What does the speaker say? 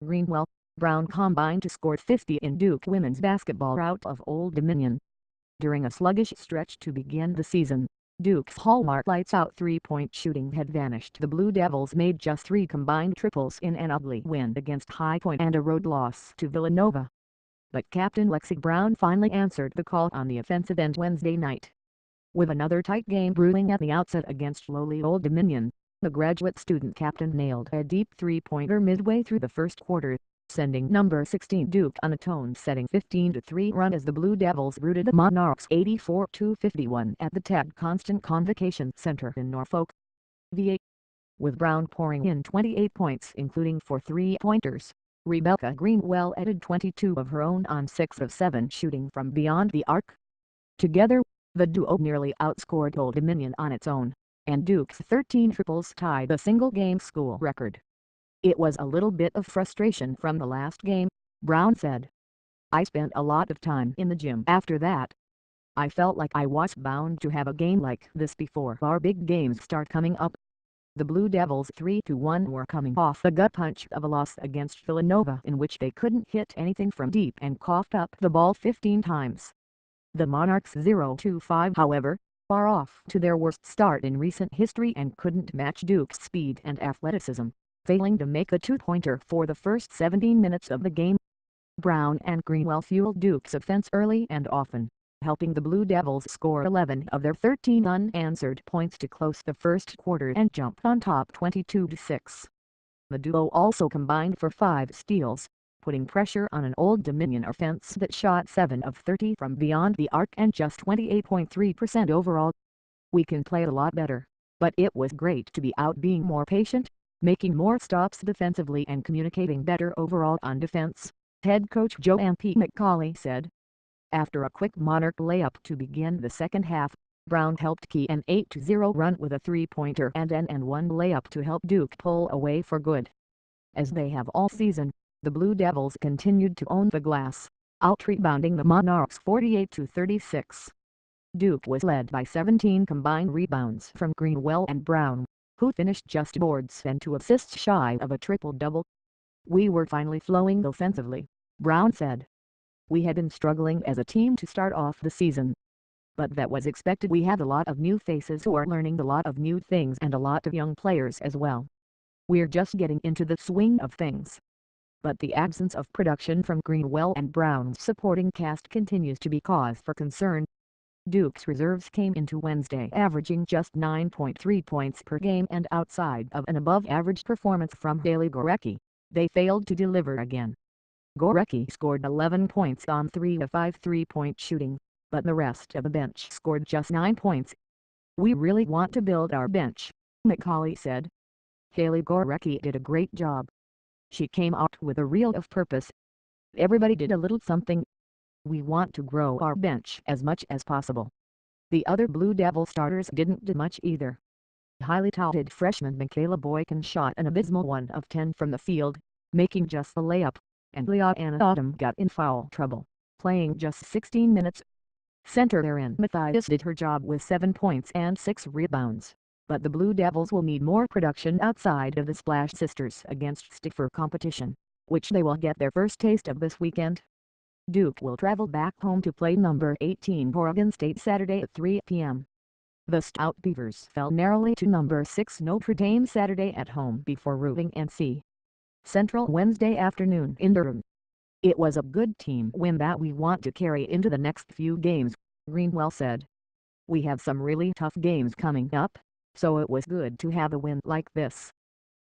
Greenwell, Brown combined to score 50 in Duke women's basketball rout of Old Dominion. During a sluggish stretch to begin the season, Duke's hallmark lights-out three-point shooting had vanished. The Blue Devils made just 3 combined triples in an ugly win against High Point and a road loss to Villanova. But Captain Lexi Brown finally answered the call on the offensive end Wednesday night. With another tight game brewing at the outset against lowly Old Dominion, the graduate student captain nailed a deep three-pointer midway through the first quarter, sending number 16 Duke on a tone-setting 15-3 run as the Blue Devils routed the Monarchs 84-51 at the Ted Constant Convocation Center in Norfolk, VA. With Brown pouring in 28 points including 4 three-pointers, Rebecca Greenwell added 22 of her own on 6 of 7 shooting from beyond the arc. Together, the duo nearly outscored Old Dominion on its own, and Duke's 13 triples tied the single-game school record. "It was a little bit of frustration from the last game," Brown said. "I spent a lot of time in the gym after that. I felt like I was bound to have a game like this before our big games start coming up." The Blue Devils 3-1 were coming off the gut punch of a loss against Villanova in which they couldn't hit anything from deep and coughed up the ball 15 times. The Monarchs 0-5 however, are off to their worst start in recent history and couldn't match Duke's speed and athleticism, failing to make a two-pointer for the first 17 minutes of the game. Brown and Greenwell fueled Duke's offense early and often, helping the Blue Devils score 11 of their 13 unanswered points to close the first quarter and jump on top 22-6. The duo also combined for 5 steals, putting pressure on an Old Dominion offense that shot 7 of 30 from beyond the arc and just 28.3% overall. "We can play a lot better, but it was great to be out being more patient, making more stops defensively and communicating better overall on defense," head coach Joanne P. McCauley said. After a quick Monarch layup to begin the second half, Brown helped key an 8-0 run with a three-pointer and an and-one layup to help Duke pull away for good. As they have all season, the Blue Devils continued to own the glass, out-rebounding the Monarchs 48-36. Duke was led by 17 combined rebounds from Greenwell and Brown, who finished just boards and 2 assists shy of a triple-double. "We were finally flowing offensively," Brown said. "We had been struggling as a team to start off the season, but that was expected. We have a lot of new faces who are learning a lot of new things and a lot of young players as well. We're just getting into the swing of things." But the absence of production from Greenwell and Brown's supporting cast continues to be cause for concern. Duke's reserves came into Wednesday averaging just 9.3 points per game, and outside of an above-average performance from Haley Gorecki, they failed to deliver again. Gorecki scored 11 points on 3 of 5 three-point shooting, but the rest of the bench scored just 9 points. "We really want to build our bench," McCauley said. "Haley Gorecki did a great job. She came out with a reel of purpose. Everybody did a little something. We want to grow our bench as much as possible." The other Blue Devil starters didn't do much either. Highly touted freshman Michaela Boykin shot an abysmal 1 of 10 from the field, making just a layup, and Leanna Autumn got in foul trouble, playing just 16 minutes. Center Erin Mathias did her job with 7 points and 6 rebounds, but the Blue Devils will need more production outside of the Splash Sisters against stiffer competition, which they will get their first taste of this weekend. Duke will travel back home to play number 18 Oregon State Saturday at 3 p.m. The Stout Beavers fell narrowly to number 6 Notre Dame Saturday at home before routing NC Central Wednesday afternoon in Durham. "It was a good team win that we want to carry into the next few games," Greenwell said. "We have some really tough games coming up, so it was good to have a win like this."